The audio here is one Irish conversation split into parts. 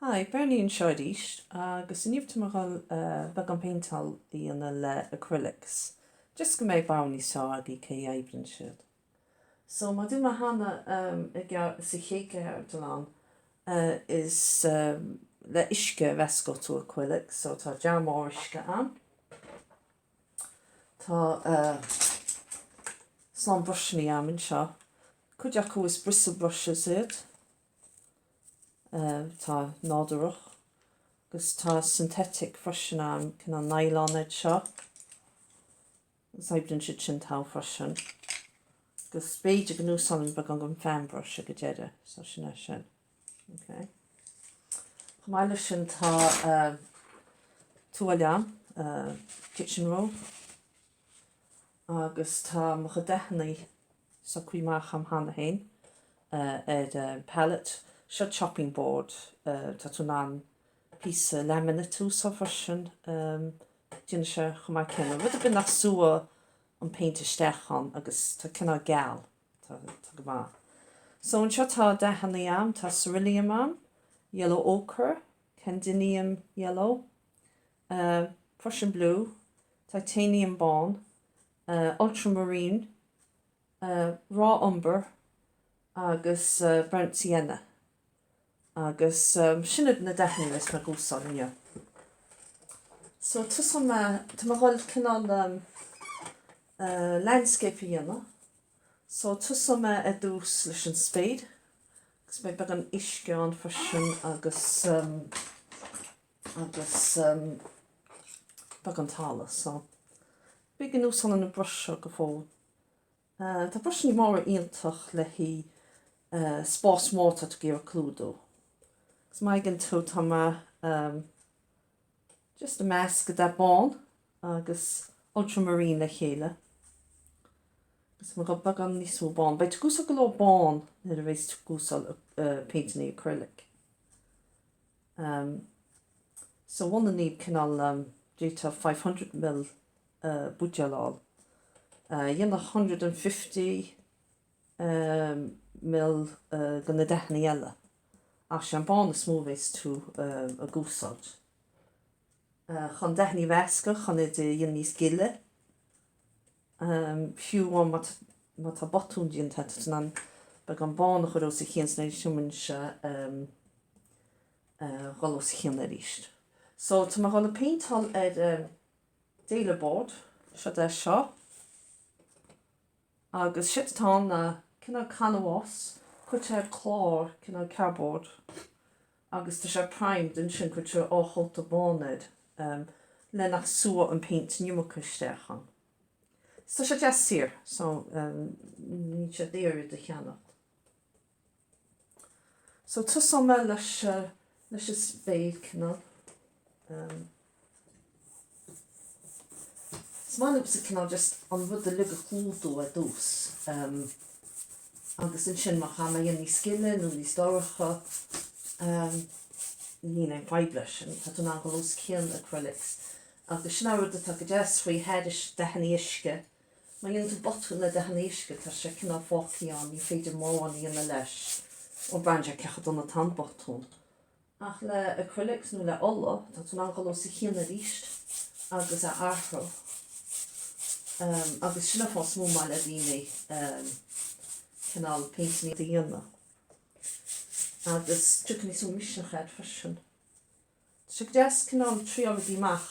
Hi, Bernie Seoidís, agus inniuh mar bag an paintal íana le acrylics. Just go méid báí ságaí cé éiblann siad. So má dú mar hana sa Ceardalann is le isce vesco tú acrylic, so tá dearmór isce an. Tá slán brusnaí aminn seo. Cuid acu is bristle brushes iad. Tá nádarach, agus tá synthetic freisin am cinna nylon seo. Gus éiblann siad sin tá freisin. Gus beidir go núsáin bag an fan brush a go déide, so sinna sin. Okay. Chamáile sin tá tuaileán, kitchen roll, agus tá mo go deithnaí sa cuiimach am hana hain, palette. Seo chopping board, tá tú ná piece laminate tú sa freisin, dine se chumá cinna. Rud a bin nach sua an paint istechan agus tá cinna gal tá go má. So an seo tá deithnaí am, tá cerulean am, yellow ochre, cadmium yellow, Prussian blue, titanium bond, ultramarine, raw umber, agus burnt sienna. Agus sinnad na deithnaí leis mar gúsáil inniu. So tá mar gháil cinál landscape dhéanamh. So tá mar a dús leis an spéid, gus mé bag an isce an freisin agus bag an tála. So big an úsáil an na brusio go fóil. Tá brusnaí mór iontach le hí spás móta tú géar clúdó. Mae gen tú tá just a measc da bón agus ultramarine le chéile. Gus mar go bag an níosú bón. Bei tú gúsal go leo bón na a bhéis tú gúsal painting acrylic. So one níb cinál dúta 500ml búteáil. Dhéana 150 ml go na deithnaí eile. Ach sé an bán is smóvéis tú a gúsáid. Chan deithnaí vesca, chan iad dhéana níos gile. Fiúháin má tá botún díon tá an bag an bán a chur ó sa chéan sna siúmann se gáil ó sa chéan a ríist. So tá mar gáil a paintal déile board, se de seo. Agus siad tá na cinna canhás, chuirte chlár cinna cardboard, agus tá sé primed in sin chuirte áholta bánaid le nach sua an paint nniumacha istechan. So sé just sir, so ní sé déir de cheannach. So tá me leis a spéid cinna. Smáinnim sa cinna just an bhd a luga chlúdó a dús. Agus in sin mar chama dhéana níos scile nó níos dóracha ní an faible sin, tá tú ná go lús céan acrylics. Agus sin áir tá go deas faoi heidir deithnaí isce, má dhéann tú botún le deithnaí isce tá sé cinná fócaí an ní féidir mór dhéana leis ó brandse cechad donna tan botún. Ach le acrylics nó le ola, tá tú ná go lús sa chéan a ríist agus a arthro. Agus sinna fós mú mai le dtíine cinál painting dhéana. Agus tucan níos ó misneachad freisin. Se go deas cinál tríála díach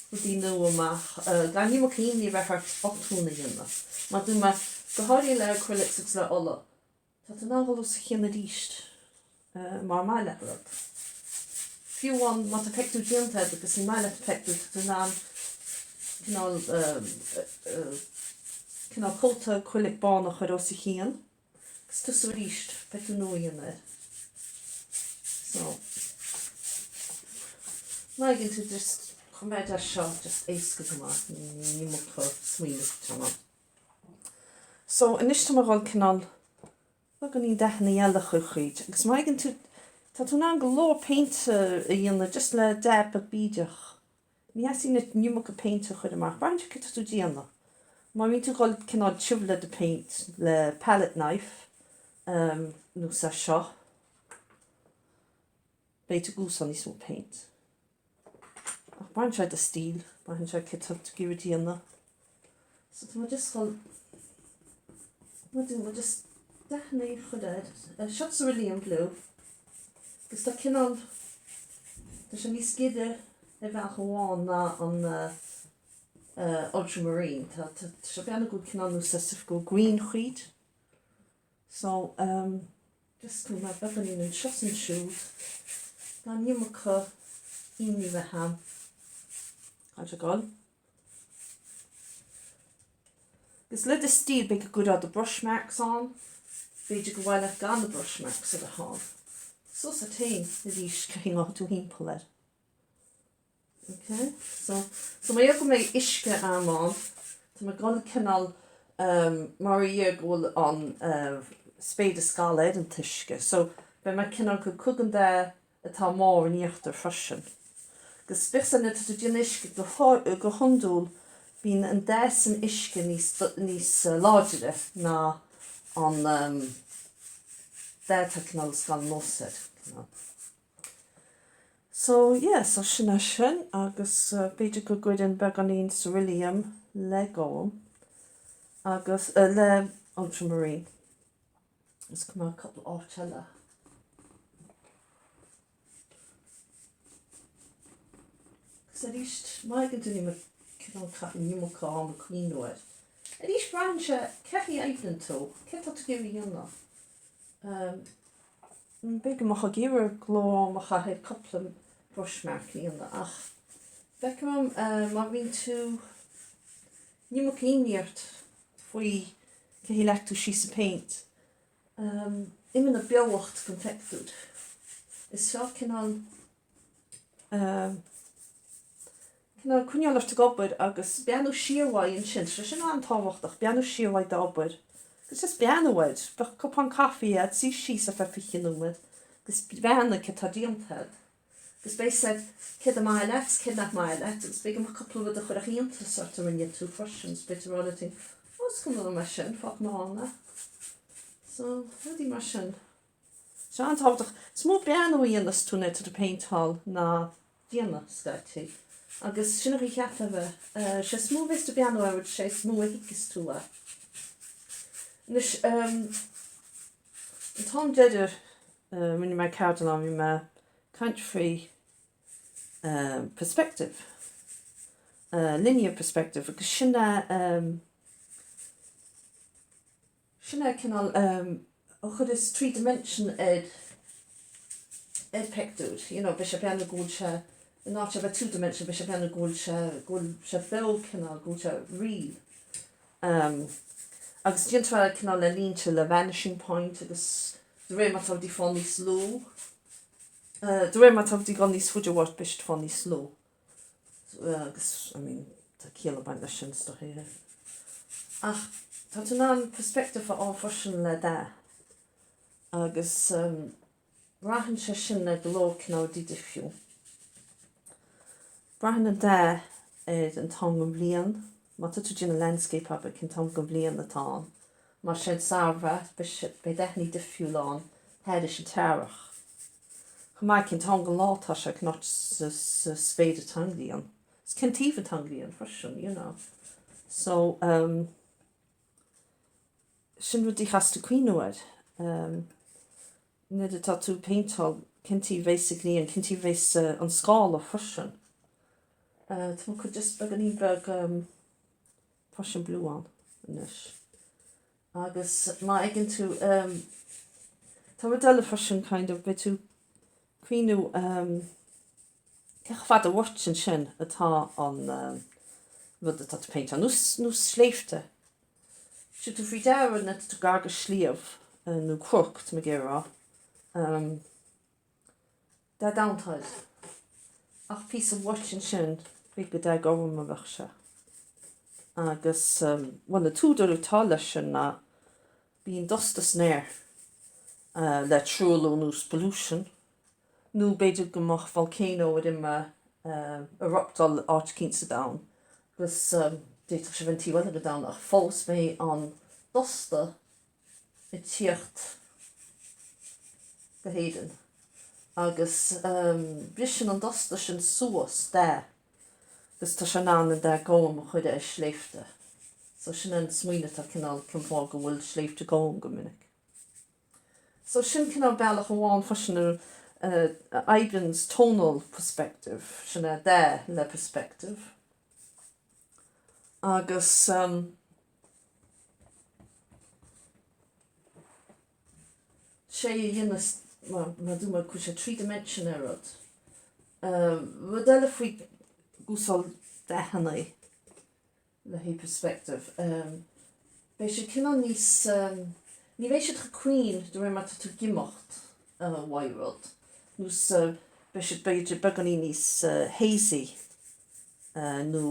go dtí nua amach. Gan ní mo cíní bheith botúna dhéana. Má dú me go háirí le acrylics agus le ola. Tá tú ná go sa chéan a ríist mar mai le rud. Fiúháin má tá peictú déanta agus ní mai le peictú tá tú ná cinál cóta acrylic bána chuir ó sa chéan. Gus tú sa ríist peictú nua dhéana. So má ginn tú just chuméid a seo just éasca tú ní mo chu smaoinú tú. So inis tá mar gáil cinál le go ní deithnaí eile chuid. Agus má ginn tú tá tú ná go leor paint a dhéana just le deb a bídeach. Ní heasí na nniumacha paint a chuir amach. Baintear cit tú déana. Má mín tú gáil cinál siúbla de paint le palette knife nó sa seo. beit gús an is paint. Ach bain se a stíl, bain se kit gi díanana. So ma just just definitely chuded. Shots really in blue. Gus da kinál there's a níos gide bheith goháin na an ultramarine. Tá se beanna go cinálú sa go green chuid. So just go ma beganín an shots and shoes. Na nímacha inni bheith ham. How's it gone? Gus le the stíl be go the brush marks on. Beidir go bhhaile gan the brush marks a há. So sa tain na dís cahing á tú hímpel. Okay, so mae go mé isce amán, Tá me gan cinál mar gohfuil an spéide scaled an tuisce, so be me cinál go cugan de atá mór an íochttar freisin. Gus spisan it to dyn isce go hundúil bín an 10 isce níos láidere na an 10 cinál scal nósed. So yeah, so sinna sin agus beidir go gcuideann beganín cerulean le gáil agus le ultramarine. Let's come out a couple of áiteile. So ríist mai go dúní me cinál caithí nímachá am a cuioinúid. A ríist brean se ceithí éideann tú, ce tá go dhéanamh. Big mag gear glow mag ha het couple brushmarking in de ach. Bekam maar wien to niemand inleert voor je heel to she's paint. In mijn beelwacht contact doet. Is zo kan kun je al te gobber agus piano sheerway in chin. Dus je aan taalwachtig piano sheerway dabber. Dus is piano wed. Bach kop aan koffie het zie she's of even noemen. Dus piano ke tadiant. Dus bij said kid my let's kid that my let's. Dus bij een couple with the choragien te soort when you two questions better auditing. What's going on machine? Fuck me on. So what die machine? So aan taalwachtig. Small piano in this toen to the paint hall na diana sketchy. Agus sinna í cheafah sé smó is de piano a sé smó higus tú. Nus an tá deidir when you make Ceardalann vi me country perspective, linear perspective, agus sinna cinál chud is 3-dimension ed pectúd, you know, be sé piano gúil se not have a 2-dimension, but she had gold bill canal, gold reel. Agus gentle canal a lean to the vanishing point. Agus the remat of the funny slow. The remat of the gunny switcher was bished funny slow. Agus I mean the kill about the shins to here. Ach, that's an perspective for all fashion like that. Agus rahan session like the low canal did the few. Brahan da an tong go blian, má tu gin a landscape ab cin tong go blian atá. Mar sé sarva be deithní difiúláin heidir sin tearach. Chumá cin tong go látá se not sa spéide tanglian. It's cin tífa tanglian frisin, you know. So sin rudí chastu cuinuad. Nid atá tú paintal cinti basically and cinti base an scala frisin. Tá could just bag an íbeg Prussian blue on inis. Agus má igen tú tá modelle Prussian kind of bit tú cuiinú fad a watchin sin atá an rud atá paint an nus sléifte. Si tú fri dawer net tú garga slíomh nó crocht me gera. Da downtide. Ach piece of watching sin big go dag over ma bheitse. Agus wanna túidir tá lei sin na bíon dosta snéir le trúlú nús pollution. Nú beidir gomach volcano with him eruptal áit cínsa down. Gus déitach se bhain tíhile go down ach fós mé an dosta I tíocht go héidir. agus brisin an dosta sin suas de, gus tá sin an de gom chuide é sléifte. So sin an smuoine tá cinál cynfáil go bhfuil sléifte gom go minic. So sin cinál bealach an bháin fasin Iban's tonal perspective, sin de le perspective. Agus sé dhéana dúma chu sé three-dimension rud. Bhd eile faoi gúsáil dehanna le hí perspective. Bei sé cinál níos ní bhééis sé chuoin do ré mar tú gimocht wairod. Nús bei sé beidir beganí níos hazy nó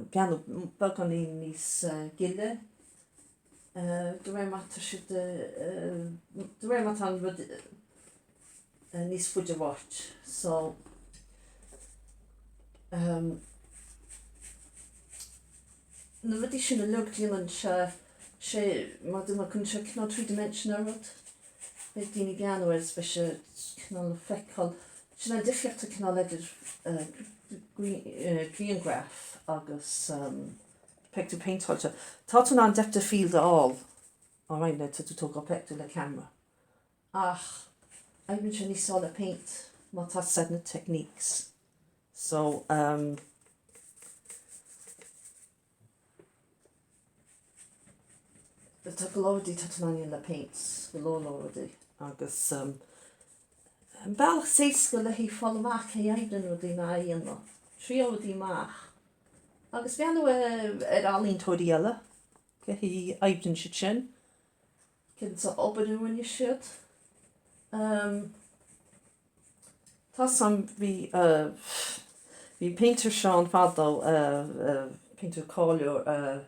piano beganí níos gile. Do ré mar an rud níos fuide bhairt. So na rudí sin a lugdíanaan sé mar dúma chun sé cinál three-dimension rud. Be daoine beanú is be sé cinál feicáil sin a difriachta cinál idir green graph agus picture paintáilte. Tá tú an depth of field all right now tú tóg picture le camera. Ach, I've sin níos sála paint má tá sedna techniques. So tá golóidí tá le paints, golólóidí agus bailach séasca le hí fallach é éidir rudí na dhéanana. Tríodí más. Agus beanú ealaine tóirí eile go hí Iban si sin. Cinn sa obairúin is siad. Tá sam bhí painter Seán fadó painter cáiliúr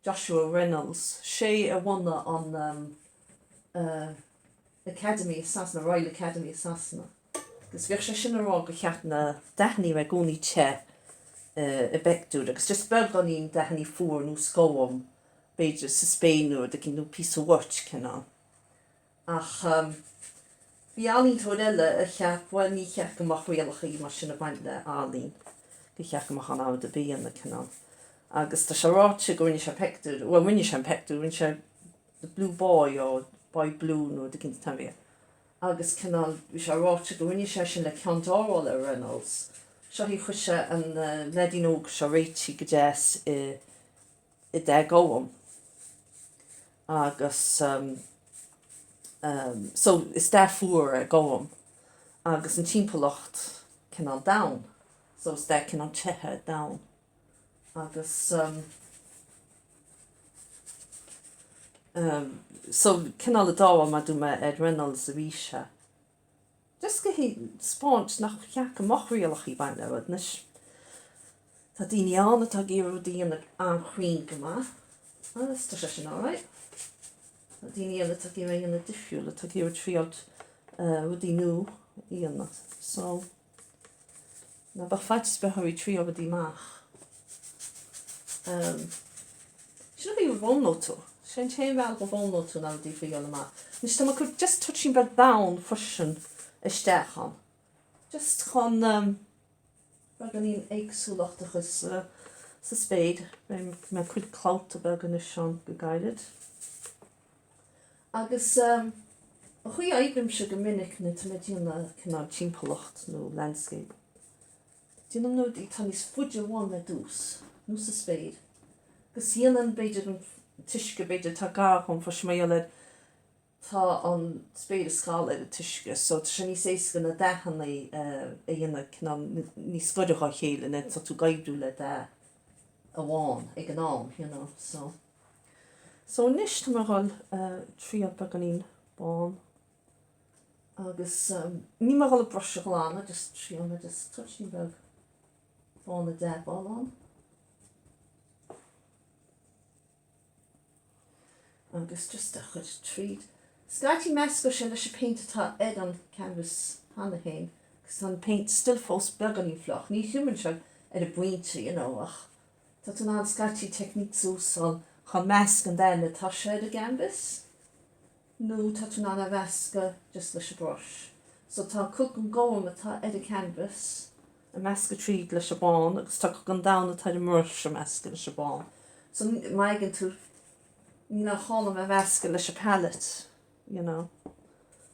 Joshua Reynolds. Sé a bhana an Academy Assassin, Royal Academy Assassin. Gus bhíoh sé sin ará go cheatna deithní ra gcónaí te a bectú, agus just beganín deithní fuair nó scóam beidir sa Spéinú de cin nó pís a bhairt cinná. Ach bhí ealaine tóir eile a cheap bhfuil ní cheap goach rialacha mar sin a baint le ealaine go cheap goach an ábhad a bíana cinná. Agus tá sé ráte go rinne sé pectú, bhfuil rinne sé pectú, rinne sé the blue boy ó boy blue nó de cin tam bhí. Agus cinál bhí sé ráte go rinne sé sin le ceantáil a Reynolds. Seo hí chuise an ledínóg se réití go déas I de gáam. Agus so is de fuair a gáam. Agus an timpplacht cinál down. So is de cinál tethe down. Agus so cinál a dáha mar dúma Ed Reynolds a bhí se. Just go hí spáint nach cheach amach rialach í baint le nes. Tá daoine anna tá géirí daoine an chrín go má. Agus tá sé sin áráid. Tá daoine anna tá géirí anna difriúla tá géirí tríalt rudí nó íanna. So na ba faitis bethirí tríal rudí más. Sin bhí bhónótú. Sin té bhil go bhónótú na rudí fríal má. Nes tá chu just touching back down fusin isteachán. Just chun beganín éagsúlachtachas sa spéid me chuid clout a began is seán go gaiilead. Agus chuí aibrim se go minic na tá díonna cinná timpplacht nó landscape. Díanam nó í tá níos fuidir bháin le dús, nó sa spéid. Gus dhéanaan beidir an tuisce beidir tá gá chun fa sméile tá an spéad a scáil a tuisce, so tá sé níos éasca na dehanna a dhéanana níos scoideá chéile na tá tú gaibú le de a bháin ag an am, you know, so. So níos tá marall tríal beganín bán. Agus ní marall a brusio glána, just tríalna just touching bag bán a de ballán. Agus just a chud tríd. Scaití measc go sé leis paint atá ed an canvas hanna hain, gus an paint still fós beganí floch. Ní human se a buinte, you know, ach. Tá an an scaití techniques úsal chun measc an den atá sé a canvas. No, tá an a vesca just leis a brush. So tá cog an gáim atá ar a canvas, a measca tríd leis a bán, agus tá cog an dána tá mar sem measca leis a bán. So maigin tú ní na hálam a measca leis a palette, you know.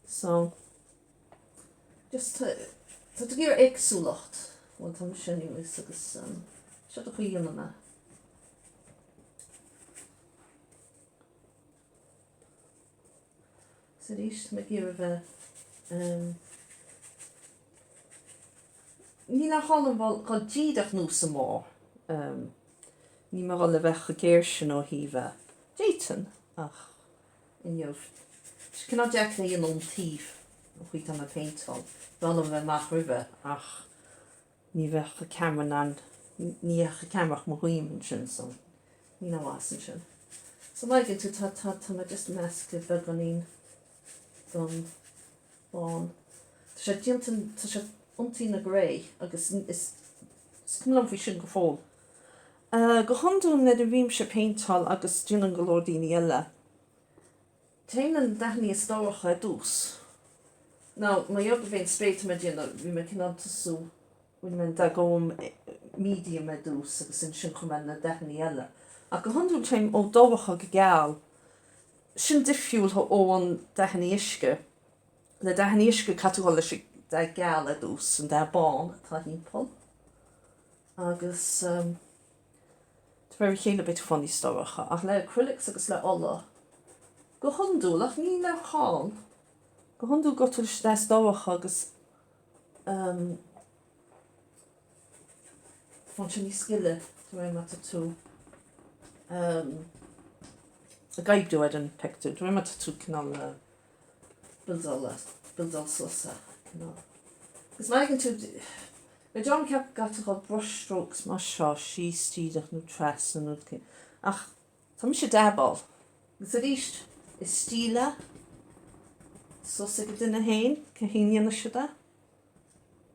So just tá gír éagsúlacht, bhil tá sinní agus seo a chuíonna me. So ríist me gír bheith ní na hálam bhil go díadach nó sa má. Ní mar bhil le bheith a géir sin ó híomh déitan ach inniuh. Cinná deach na on tíh ó chuit an a paintáil. Bhil bheith maith ribh ach ní bheith a cameran an ní a camerach mo chuimhin sin son. Ní na bhásan sin. So maigin tú tá just measca bheith gan ín gan bán. Tá sé diantan tá sé untí na gré agus is cumlam fao sin go fóil. Go handún na a bhím se paintáil agus dianan go leor daoine eile. Téann deithní is dáhacha dús. Now, má dheag a bhéon spéit me dianna, bhí me cinál tasú bhfuil me da góm medium a dús agus sin chumel na deithní eile. A go handún téim ó dáhacha go geall, sin difriúil ó an deithní isce. Le deithní isce catúil leis da geall a dús an da bán atá hímpol. Agus tá chéile bit fanní stáhacha ach le acrylics agus le ola. Go handúil ach ní le hán. Go handú go tú leis dáhacha agus fan sin ní skille tú ré mat tú a gaibú an pectú. Tú ré mat tú cinál bildal sosa. Gus maigin tú le John ceap gat go brush strokes mar seo sí stíadach nó tres an cin. Ach tá mi sé dabal. Gus a ríist is stíle sosa go duine héin ce híine siúda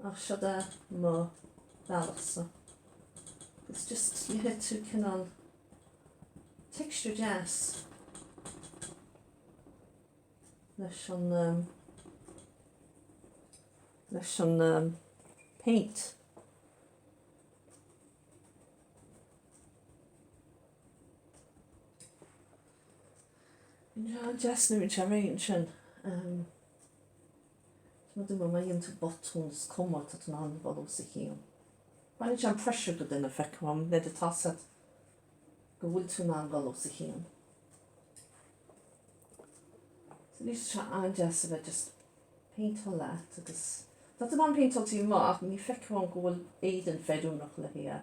ach siúda má dalasa. It's just you hit tú cinál texture jazz leis an paint. Ja, jazz nu se réon sin. Ma dú mai into botúns comá at an an bhú sa chéan. Bain an pressure go duna feicám le a tasad go bhfuil tú ná bhú sa chéan. So ní se an jazz a bheith just paintal leat agus dat an paintal tú má ach ní feicám go bhfuil éidir féúnach le hia.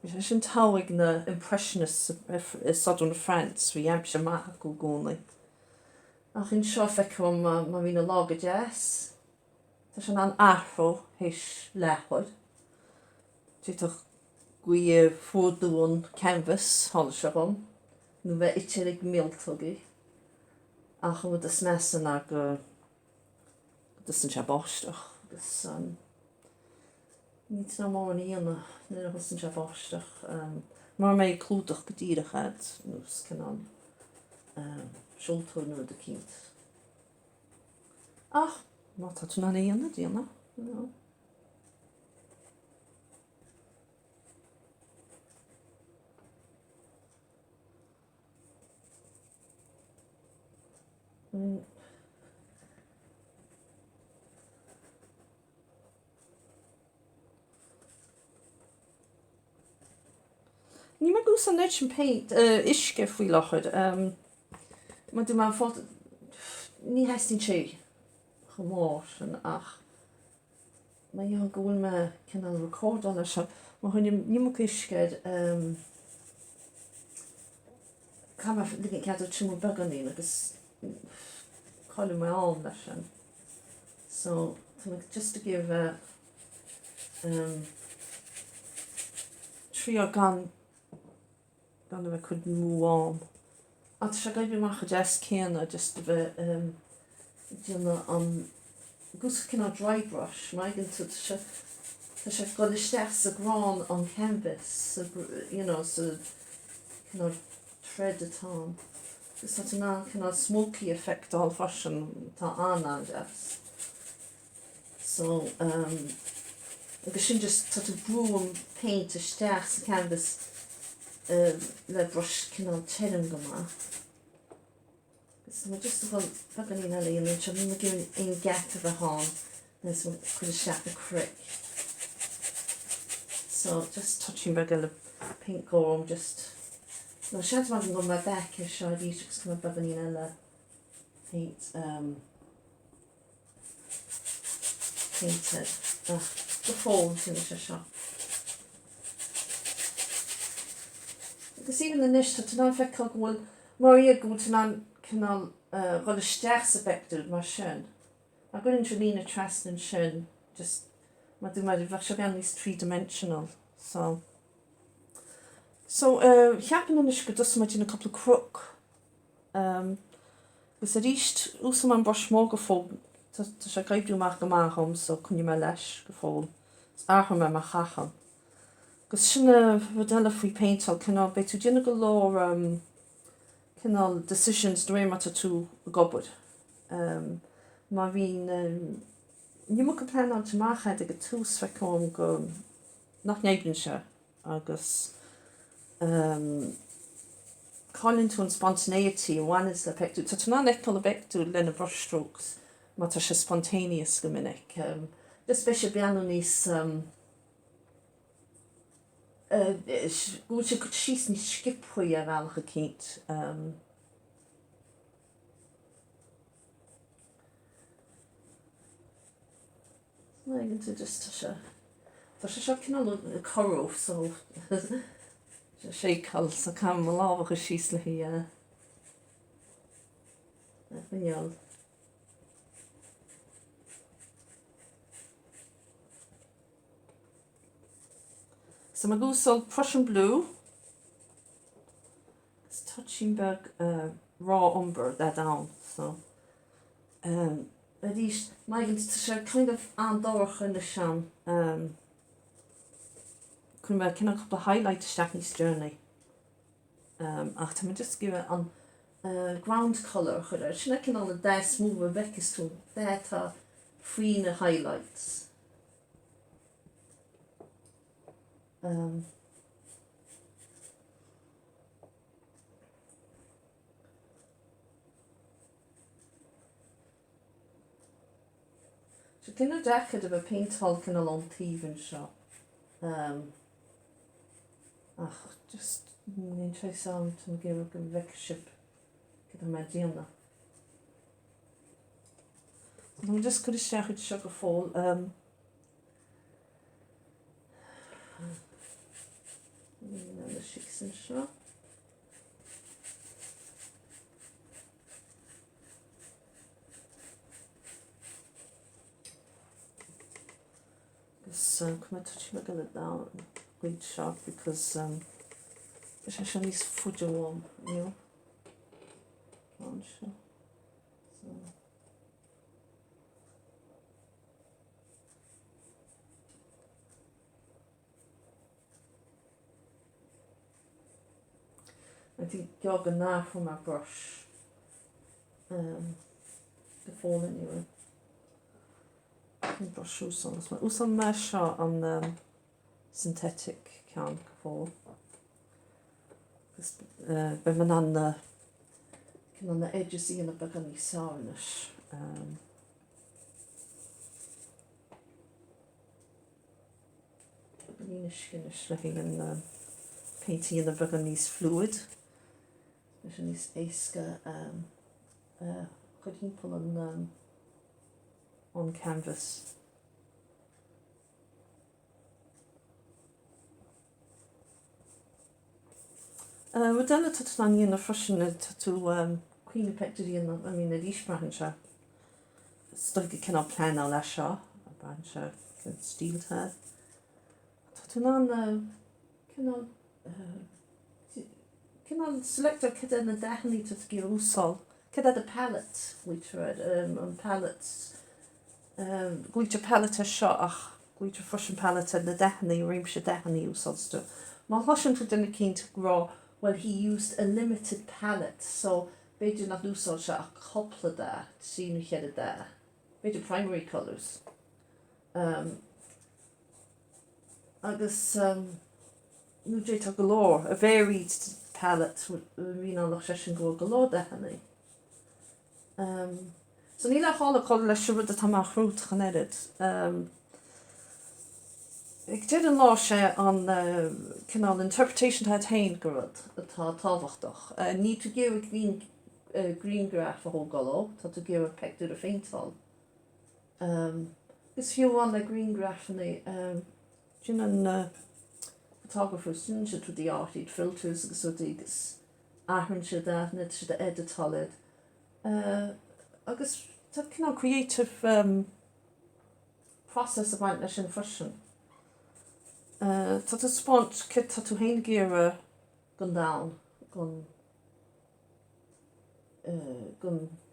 Mis sin táhaigh na impressionist sadún na France bhí am se maith go gcónaí. Ach in seo feicám má hí na lága jazz. Tá sin an afro héis lechuid. Títach gui fódún canvas hála se gom. Nu bheith itirig miltugi. Ach mu a smesan a go dus an se báisteach. Gus niet na mór íana na gus an se báisteach. Mar mé clúdach go díirechad nus cinál siúltú nu a cínt. Ach, má tá tú na íana díana. Ní me gús an net paint isce faoi lechad. Ma dú má fád ní heistín sé chomór an ach. Ma dhéan go bhfuil me cinál record an se má chuine nímach isceid Cá ligin ceadú túmú beganí agus choilú mé an leis sin. So just to give trí gan a bheith chud múám. A tá sé gaibh mar chu jazz céanna just a bheith díanna an gus cinná dry brush, maigin tú tá sé go isteach sa grán an canvas, you know, sa cinná thread atá. Gus tá ná cinná smoky effect all fashion tá an jazz. So, agus sin just tá brúm paint isteach sa canvas le brush cinál teirm go má. Gus má just bhil bagan íon eile an se mí gin ein gap a hán nes chuir seach a crick. So just touching back a pink gorm just no shed man go my back is shy just come bagan íon eile paint painted the fall sin se seo. Agus even the nish dat an fe gohfuil Maria go an canal rolle steach sa beú mar sin. A go Angelina Trust an sin just ma do my bhe gan is three-dimensional. So chiaapan an is go dus mat in a couple of crook. Gus a ríist ús an brush mó go fó Tá sé gaibú mar go máchom so chun me leis go fó. Áchar me mar chachan. Gus sinna bhdéile faoi paintal cinál be tú déanana go leir cinál decisions do ré mat tú gobud. Má bhín ní mu go plan an máchaid a go túús feicóm go nach néibann se agus calling to spontaneity one is the pectu. Tá ná nectal a becú lena brushstrokes má tá se spontaneous go minic. Just be se beanú níos go se go síos ní skiphuií a bhealcha cínt. Just tá se seo cinál choróh so sé cal sa cam lábhacha síos le hí fineal. So my gúsol Prussian blue. It's touching back raw umber that down. So these migrants are kind of andorch in the shan. Could we can a couple of highlights Stephanie's journey. After me just give it on ground colour. She's can all the dice move a back is to that free the highlights. So kind of jacket of a paint hulking along Teven shop. Just try sound to give a vecship. Get a Medina. I'm just going to share it sugar fall. The chicks and shop. So come and touch my gonna down quite sharp because it's actually food warm, you know. So I think jog and now from my brush. The fall anyway. Brush úsal me seo an synthetic cean go fóil. Be man an na edges íana a bagan ní sáirnes. Bagan ínis le hí an painting íana a bagan níos fluid. Leis an níos éasca chud hímpel on canvas. We're done at an in a fashion to Queen of Pectory and I mean a leash branch. Stuck a kind of plan a lasha, a branch can steel her. Tatunan can select a kid and a definitely to give usal. Kid at the palette, which read on palettes. Gwytio palette a shot, gwytio fashion palette and the dehanny, rimsha dehanny usalster. My husband for dinner keen to grow, well, he used a limited palette, so Beijing not usal shot a couple of that, see you had it there. Beijing primary colours. agus nu dé a galore a varied palette ví an nach se go galore de henni. So ní le hála cho le siúd a tamach hrút gan edit. Ik dé an lá sé an canal interpretation het hain gorod atá táhachtach. Ní to gé green graph a ho galo, tá to gé a pecú a feintal. Gus fiú an le green graph sin an photographer sin se to the arted filters agus agus ahran se da net se de editalid. Agus tá kind creative process a baint leis sin frisin. Tá a spont kit tá tú hain gére gun down gun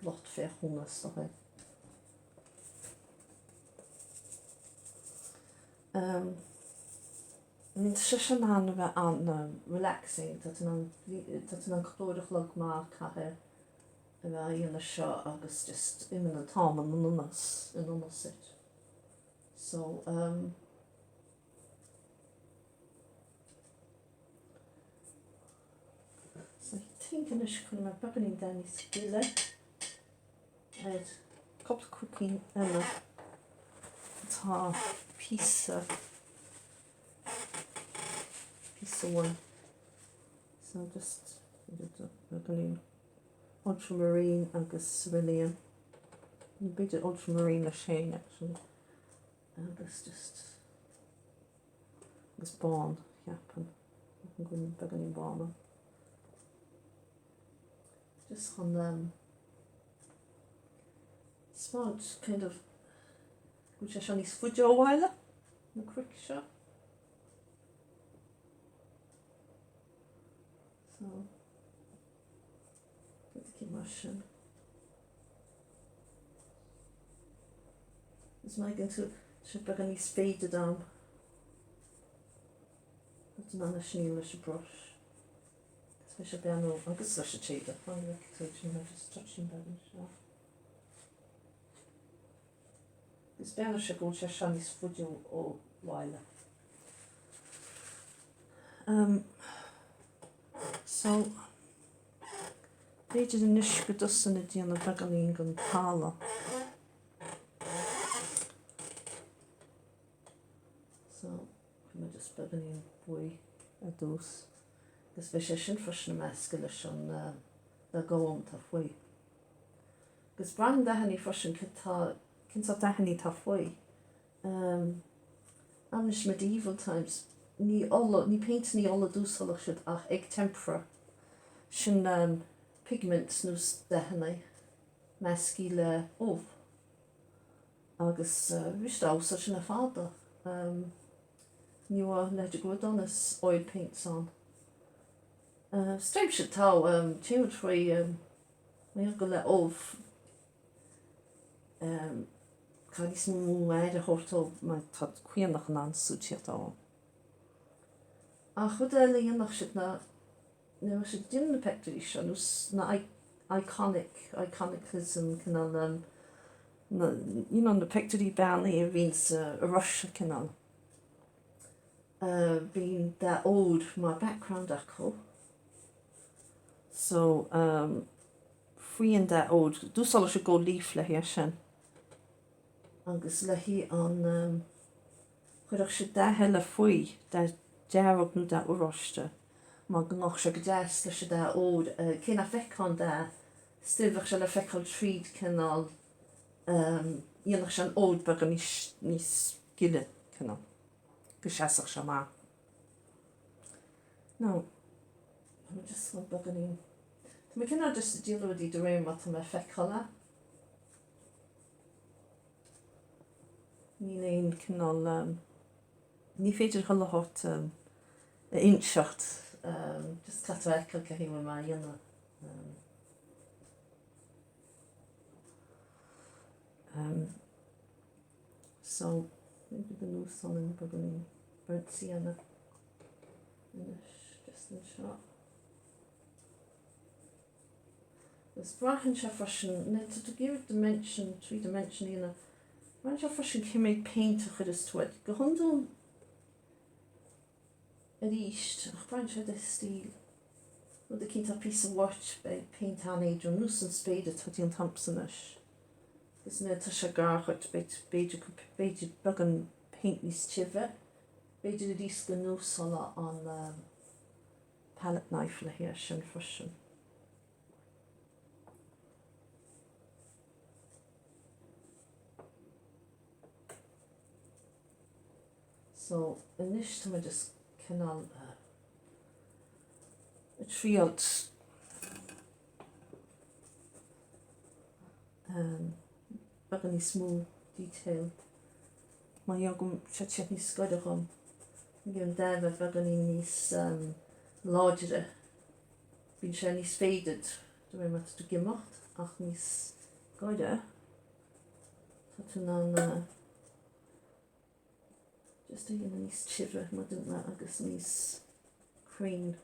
lot fé húnas nach. Min se sin an bheith an relaxing dat an chlóidech lug má cathe a bheith dhéana seo agus just iman an tám an unas in unas it. So I think in is kun my beginning down is skille. Het couple cooking and a tá piece of one. So just beginning ultramarine agus cerulean. You bit ultramarine a shane actually. Agus just agus bond happen. I'm going beginning bomber. Just on smart kind of which is on his foot a while the quick shot. So the machine is making to should be any faded down. That's not a English brush. Special piano, agus such a cheap that I'm just touching that in shop. This piano should go to Shani's foot all while. So Beidir in nish go dusan a díana beganín gon tála. So I'm just beganín bui a dús. Gus bhí sé sin freisin measca leis an le gáim tá faoi. Gus bran dehanní freisin cinnta dehanní tá faoi. Amish medieval times ní paint ní alla dúshalach siad ach ag tempera sin pigment nús dehanna meascí le óh. Agus bhís ása sin a fáda. Níor leidir go donas oil paints on. Streim se tá tíú troi mé go le óh cadís mú éide hortó mai tá cuiannach an ansútíatá. A chud é líonach siad na si din na pectorí se nús na iconicism cinál na pectorí bannaí a víns a Russia cinál. Bhín de ód má background acu. So faoin de ód dúsála se go líf le hir sin. Agus le hí an chuireach se dethe le faoi de dearab nó de uráiste. Má gnách se go deas le se de ód cin a feicán de stilbhah se le feiceáil tríd cinál dhéanach se an ód bag an níos gile cinál. Go seaach se má. No, I'm just not beginning. We cannot just deal with the rain what I'm effect color. Ní canál ní féidir chola hot insecht just cat ekel go hí má dhéanana. So maybe the new song in beginning bird sienna just in shot. This brachen se freisin net to give dimension, three-dimension Mae'n siarad ffasiwn cymryd paint o'ch ydys twyd. Gyhondwn yr eist, o'ch bra'n siarad ystil. Roedd y cynt ar piece of watch by paint an Adrian Newson spade at Hodion Thompson-ish. Gys nid tasha gar chwt beidr bygan paint nis chive. Beidr yr eist gan nws on palette knife le here, sy'n ffasiwn. So, in this time I just cynnal y triod bygan ni smooth detail. Mae iogwm siarad ni sgoedwch om. Gyda'n defod bygan ni nis lodre. By'n siarad nis feidyd. Dwi'n meddwl dy gymocht. Ach nis goede. Tatwn an just a yn nis chifre. Mae dyn na agos nis crane.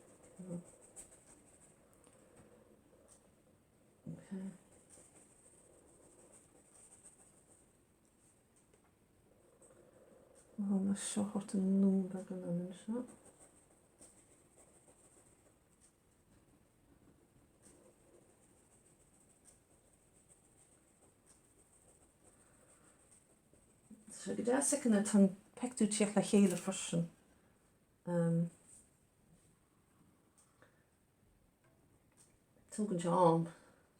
Okay. Oh, mae siarad yn nhw'n bygan yn siarad. So gyda second yn tan pectw tiach la cheil y ffasiwn. Togen je arm.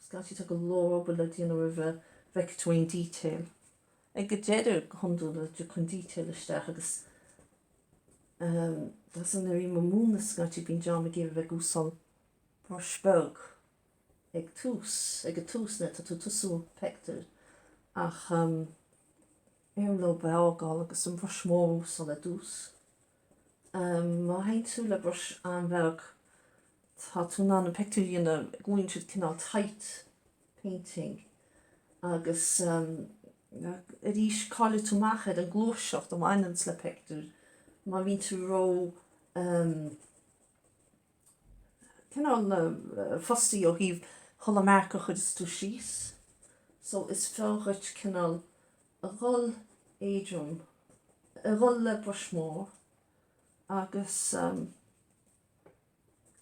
Sgat je tog a lor obel at yin over vectoring detail. Eg gedder handel dat je kun detail ystach agus das yn yr un moon sgat je bin jam ag ve gusal brushbug. Eg tws net at tusu pector. Ach erlo beagal agus yn brush mor sal a dus. Ma hein tula brush an velg Tatwn an y pector yna gwyn sydd cynnal tight painting agus yr is colau tŵmached yn glwsioch am ein yn sle pector mae fi'n to row cynnal ffosti o hif hola mercoch ydys to shees so is felgach cynnal y rol Adrian y rol brushmore agus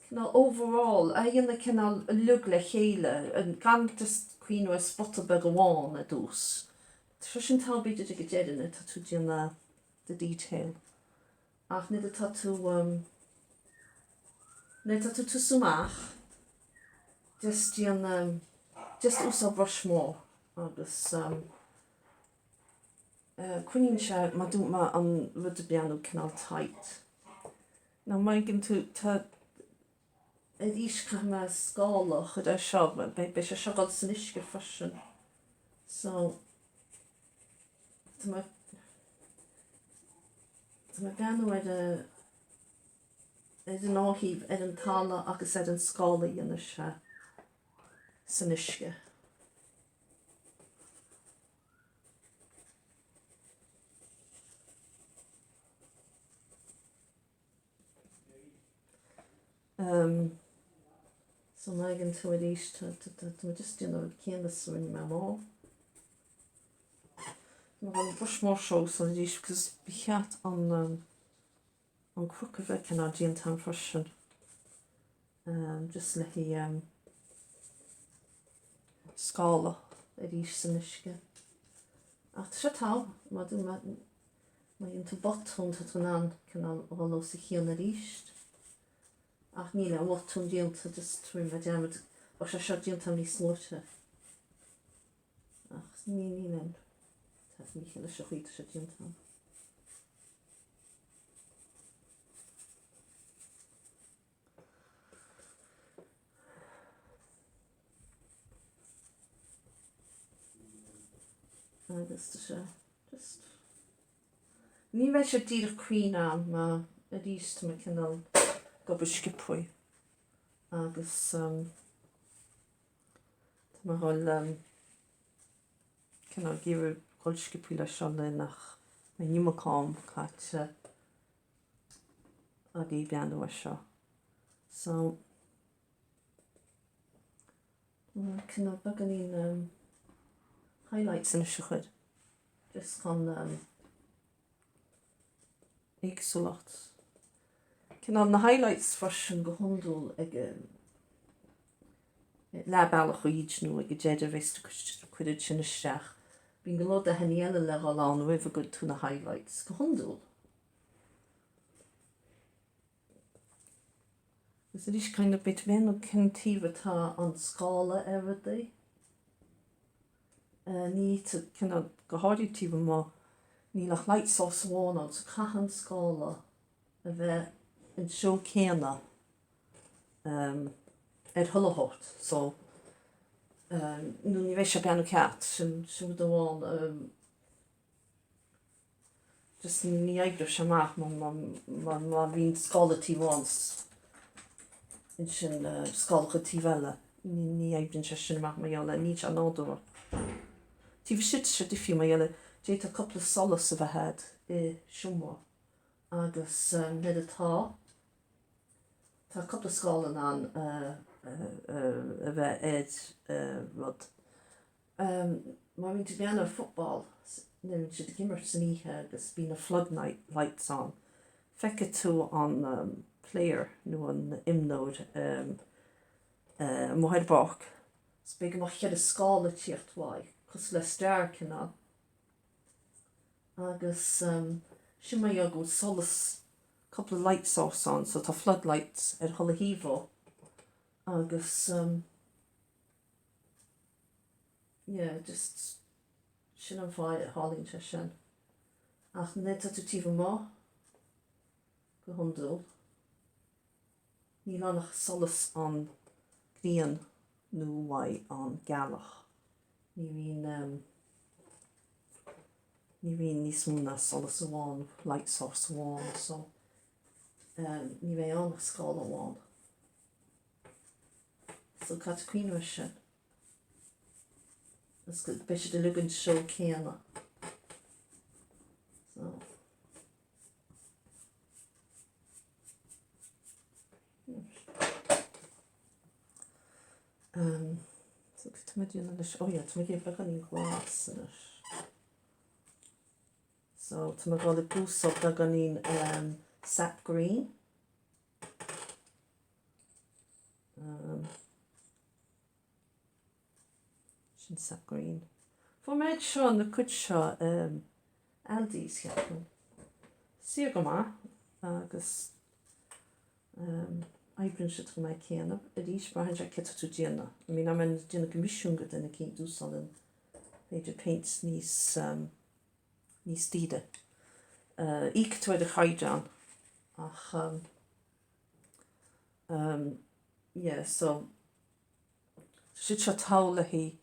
Cynnal overall, ay'n y cynnal lwg le cheile, yn gan just queen o spot o beg o wan y dws. Trwy'n tal byd ydych y jedyn y tatw di'n the detail. Ach nid y tatw, nid tatw tŵswmach, just di'n, just usa brush more. Agus, cwni'n siarad, mae dwi'n ma an fyd y bianw cynnal tight. Now mae'n gyntw, Yd is cam a sgolwch ydw siog, be eisiau siogol sy'n isgyd ffasiwn. So, dyma ganw yn ohib yn tala agos yn sgoli yn eisiau sy'n isgyd. So mae gen to wedi dwi'n just yn o'r canvas yn mynd o. Mae'n brush more show so wedi because bichiat on crook of it can I gyn tan fashion. Just le hi scala wedi sy'n isge. A tysio tal, mae'n to botwn tatwn an cynnal o lo sy'n hi yn yr eist. Ach níle an watún díanta just twin ma jamad o se díanta ní slóte. Ach nílen tá mí le se chuite se díanta. Agus se just ní bheith se dír queen an ma a díst me cynnal gobe skipwy agus mae hol cynnal gyfer hol skipwy la sianle nach mae ni'n macom cat ag i bian o asio so cynnal bagan i'n highlights yn ysio chyd just gan éagsúlacht. Cin an na highlights farsin go hundúil ag leabhealach chuid nó ag déidir bhéiste chuidir sin isteach. Bhín go lód a henéile le gáán roimh go tú na highlights go hundúil. Is it is kind of bit men og kentiva ta an skala everyday. Ní te kinda gohardi tífa má ní lach light sauce one on cahan skala a bheith in show céna hullahot. So nu ní bheith se beanú ceat sin do bháin just ní aidir se maach má bhín skala tíháns in sin skálcha tíhile ní éibrin se sin maach maiile ní an nádúir. Tíh siit se difiú maiile déit a couple solas a bheithead I siúmór agus nid atá tá couple skálan an a bheith rud. Má vín tú beanna football nin si gimmer san ihe agus bín a floodlights an. Feice tú an player nó an imnóid mohaid bach. Spéige má chead a skála tíochtháid, cos le stair cinná. Agus sin mai go solas couple of light source on, so tá floodlights thola híomh agus just sin an bhaid hálíonn se sin. Ach net tú tíomh má go hundúil. Ní lánach solas an gníon nó mhaid an galach. Ní bhíon níos múna solas amháin, light source amháin, so ní bheith annach scáil amháin. So cat cuiinne sin. Is go beis de lugann seo céanna. So so timidíonna leis timidí beganí glas inis. So tá gáil gúsá beganín sap green. Sin sap green. Fá méid seo na cuid seo Aldi's cheapú. Siar go má agus aibrin se go mai céanamh a dís brahan se ceta tú déanana. I mean, am déanana go misisiúnga dana cén dúsálan féidir paints níos tíide. Íc tú a chaidán ach so siad se tála hí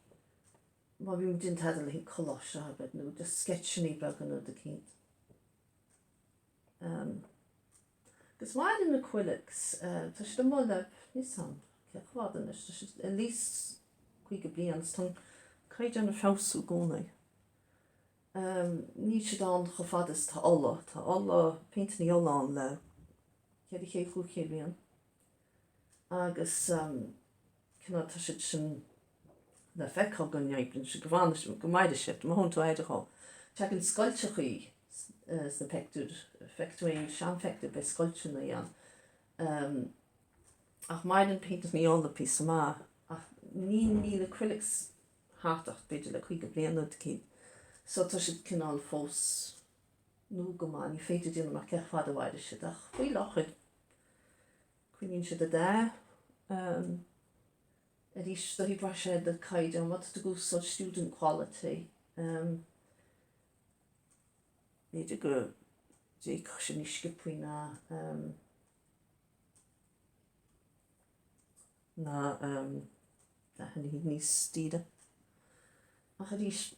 má bhím din tadal hí colás a habit nó de sketchní began de céint. Gus máid in na acrylics, tá si do móla níos an ceachhádan is, tá si at least chuige bliain tá caiideanna fású gcónaí. Ní siad an go fadas tá alla paintní ealaine le chéad ché fú ché bliain. Agus cinná tá siad sin le feicá gan neibrin si go bhhaine go maidide siad, má honnta aideá. Teag an scoilte chuí na feictúin sean feictú be scoilte na an. Ach maidin paintas ní anla pí má ach ní acrylics háach beidir le chuige blianú cí. So tá siad cinál fós nó go má ní féidir díanana mar ceach fada bhaide siad ach faoi láchuid cuiníonn siad a dá. A rís do hí bra sé de caid an wat de gúsá student quality. Beidir go dé sin ní skippuí na hí níos tíide. Ach a rís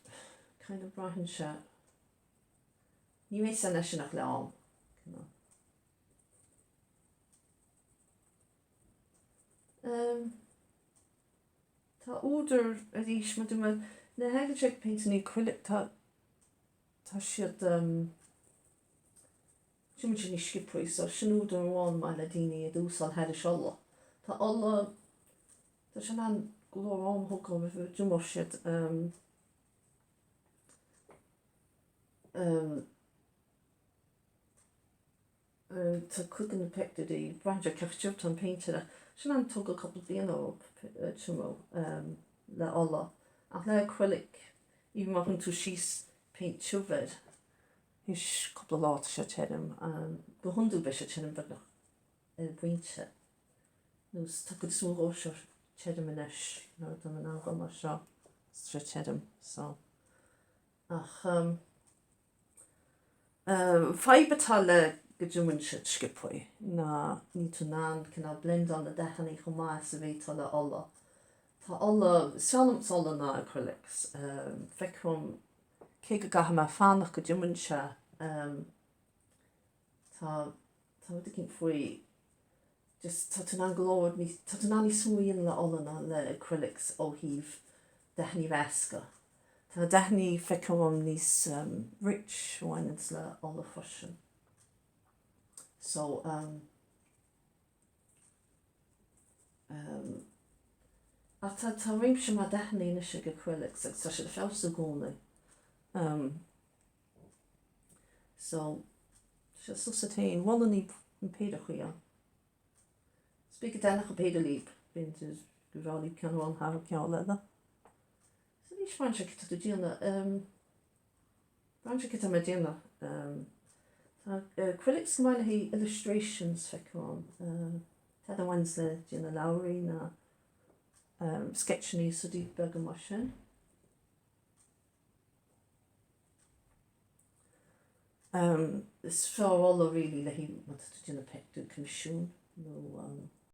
kind of brahan se ní mé san leis nach leán. Tá úidir a rís mar dúma na hagdraig paint ní acrylic tá siad sin ní skippuí so sin úidir amháin mai le daoine a dúsáil head a seola. Tá alla tá sin an glór amthócá bh dúmar siad Tá chugan na pectad í braidir ceirteocht an paintere. Sin an tug a couple bliana tumo le alla. Ach le acrylic, even mar tú síos paint siúbhead. Hís couple láta se tedim, go hundú be se tedim bud nach bhainte. Nus tá go smúró se tedim inis, nó do an ágal mar seo se tedim, so. Ach, faibatá le go dúman se skipoi, na ní tú ná cinna blend an na dechannaí chumá sa bhétá le alla. Tá alla, sealams alla na acrylics, feiceom cé go gatha me fánach go dúman se, tá cinn faoi, just tá tú ná glóir, tá tú ná ní smúíon le alla na le acrylics ó híh dechannaí vesca. Tá dechannaí feiceom níos rich bhainins le alla freisin. So, tá réimse má dechannaí na se acrylics ag tá sé fása gúna. So, se susa tain, wala ní an péidir chuí an. Speak denach a péidir líb, bín tú gurálí ceanháin har ceá leather. So níos fan se tú díana, fan se me díana, acrylics gomáile hí illustrations feiceán, Tad an ones le díana Lowry na sketchní so dí bega mar sin. Is fá alla really le hí mat tú díana pectú comisiún, no